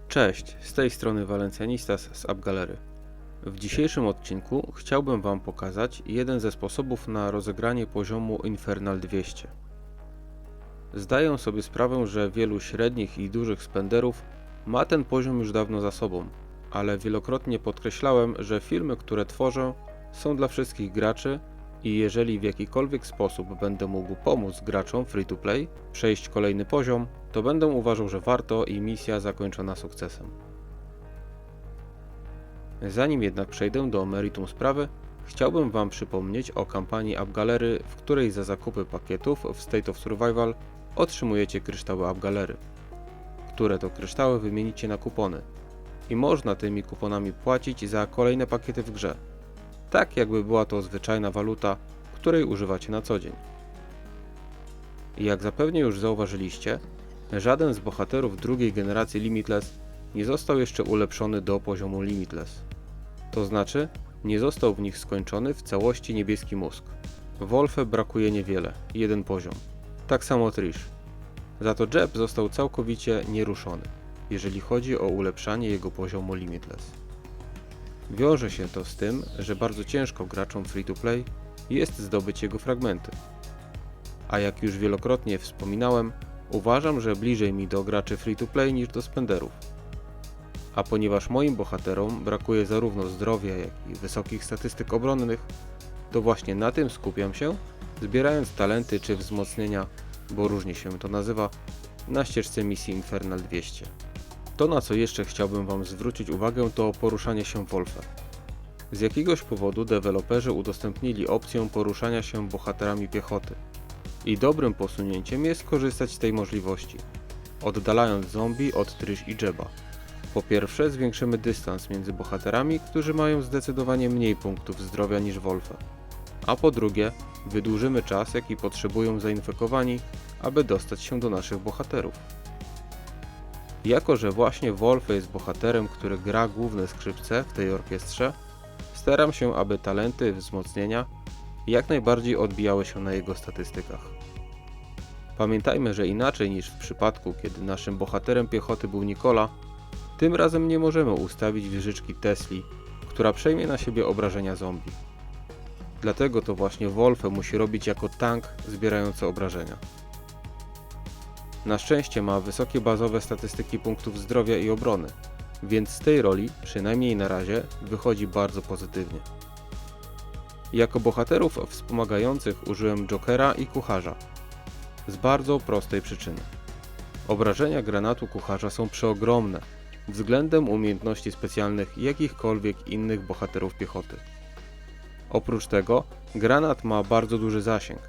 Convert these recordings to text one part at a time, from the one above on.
Cześć, z tej strony Valencianistas z AppGallery. W dzisiejszym odcinku chciałbym Wam pokazać jeden ze sposobów na rozegranie poziomu Infernal 200. Zdaję sobie sprawę, że wielu średnich i dużych spenderów ma ten poziom już dawno za sobą, ale wielokrotnie podkreślałem, że filmy, które tworzę, są dla wszystkich graczy i jeżeli w jakikolwiek sposób będę mógł pomóc graczom free-to-play przejść kolejny poziom, to będę uważał, że warto i misja zakończona sukcesem. Zanim jednak przejdę do meritum sprawy, chciałbym Wam przypomnieć o kampanii AppGallery, w której za zakupy pakietów w State of Survival otrzymujecie kryształy AppGallery, które to kryształy wymienicie na kupony i można tymi kuponami płacić za kolejne pakiety w grze, tak jakby była to zwyczajna waluta, której używacie na co dzień. Jak zapewne już zauważyliście, żaden z bohaterów drugiej generacji Limitless nie został jeszcze ulepszony do poziomu Limitless. To znaczy, nie został w nich skończony w całości niebieski mózg. Wolfe brakuje niewiele, jeden poziom. Tak samo Trish. Za to Jeb został całkowicie nieruszony, jeżeli chodzi o ulepszanie jego poziomu Limitless. Wiąże się to z tym, że bardzo ciężko graczom free-to-play jest zdobyć jego fragmenty. A jak już wielokrotnie wspominałem, uważam, że bliżej mi do graczy free-to-play niż do spenderów. A ponieważ moim bohaterom brakuje zarówno zdrowia, jak i wysokich statystyk obronnych, to właśnie na tym skupiam się, zbierając talenty czy wzmocnienia, bo różnie się to nazywa, na ścieżce misji Infernal 200. To, na co jeszcze chciałbym Wam zwrócić uwagę, to poruszanie się Wolfem. Z jakiegoś powodu deweloperzy udostępnili opcję poruszania się bohaterami piechoty. I dobrym posunięciem jest korzystać z tej możliwości, oddalając zombie od Trish i Jeba. Po pierwsze, zwiększymy dystans między bohaterami, którzy mają zdecydowanie mniej punktów zdrowia niż Wolfe. A po drugie, wydłużymy czas, jaki potrzebują zainfekowani, aby dostać się do naszych bohaterów. Jako że właśnie Wolfe jest bohaterem, który gra główne skrzypce w tej orkiestrze, staram się, aby talenty wzmocnienia jak najbardziej odbijały się na jego statystykach. Pamiętajmy, że inaczej niż w przypadku, kiedy naszym bohaterem piechoty był Nikola, tym razem nie możemy ustawić wieżyczki Tesli, która przejmie na siebie obrażenia zombie. Dlatego to właśnie Wolfe musi robić jako tank zbierający obrażenia. Na szczęście ma wysokie bazowe statystyki punktów zdrowia i obrony, więc z tej roli, przynajmniej na razie, wychodzi bardzo pozytywnie. Jako bohaterów wspomagających użyłem Jokera i Kucharza. Z bardzo prostej przyczyny. Obrażenia granatu Kucharza są przeogromne względem umiejętności specjalnych jakichkolwiek innych bohaterów piechoty. Oprócz tego, granat ma bardzo duży zasięg,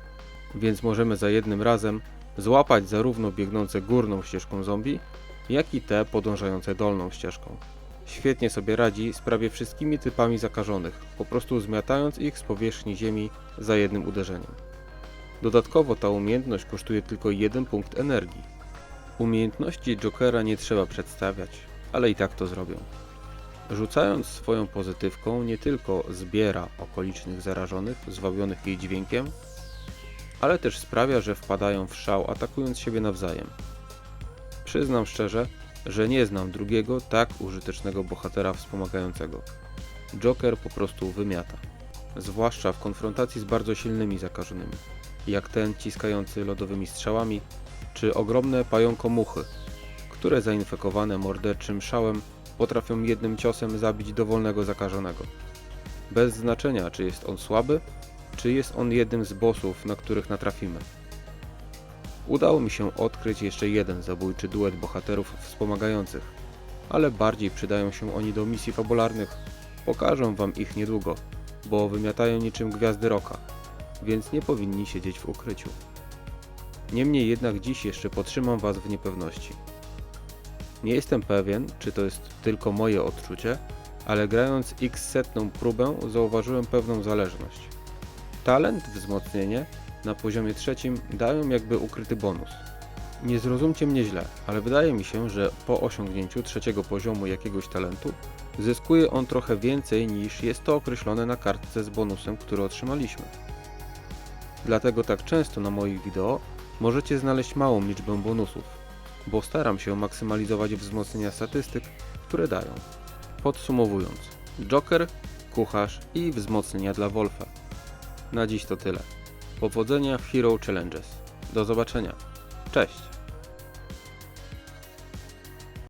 więc możemy za jednym razem złapać zarówno biegnące górną ścieżką zombie, jak i te podążające dolną ścieżką. Świetnie sobie radzi z prawie wszystkimi typami zakażonych, po prostu zmiatając ich z powierzchni ziemi za jednym uderzeniem. Dodatkowo ta umiejętność kosztuje tylko 1 punkt energii. Umiejętności Jokera nie trzeba przedstawiać, ale i tak to zrobią. Rzucając swoją pozytywką nie tylko zbiera okolicznych zarażonych, zwabionych jej dźwiękiem, ale też sprawia, że wpadają w szał, atakując siebie nawzajem. Przyznam szczerze, że nie znam drugiego tak użytecznego bohatera wspomagającego. Joker po prostu wymiata. Zwłaszcza w konfrontacji z bardzo silnymi zakażonymi, jak ten ciskający lodowymi strzałami, czy ogromne pająkomuchy, które zainfekowane morderczym szałem potrafią jednym ciosem zabić dowolnego zakażonego. Bez znaczenia, czy jest on słaby, czy jest on jednym z bossów, na których natrafimy. Udało mi się odkryć jeszcze jeden zabójczy duet bohaterów wspomagających, ale bardziej przydają się oni do misji fabularnych. Pokażę Wam ich niedługo, bo wymiatają niczym gwiazdy rocka, więc nie powinni siedzieć w ukryciu. Niemniej jednak dziś jeszcze podtrzymam Was w niepewności. Nie jestem pewien, czy to jest tylko moje odczucie, ale grając x-setną próbę zauważyłem pewną zależność. Talent, wzmocnienie na poziomie 3 dają jakby ukryty bonus. Nie zrozumcie mnie źle, ale wydaje mi się, że po osiągnięciu 3 poziomu jakiegoś talentu zyskuje on trochę więcej niż jest to określone na kartce z bonusem, który otrzymaliśmy. Dlatego tak często na moich wideo możecie znaleźć małą liczbę bonusów, bo staram się maksymalizować wzmocnienia statystyk, które dają. Podsumowując, Joker, kucharz i wzmocnienia dla Wolfa. Na dziś to tyle. Powodzenia w Hero Challenges. Do zobaczenia. Cześć!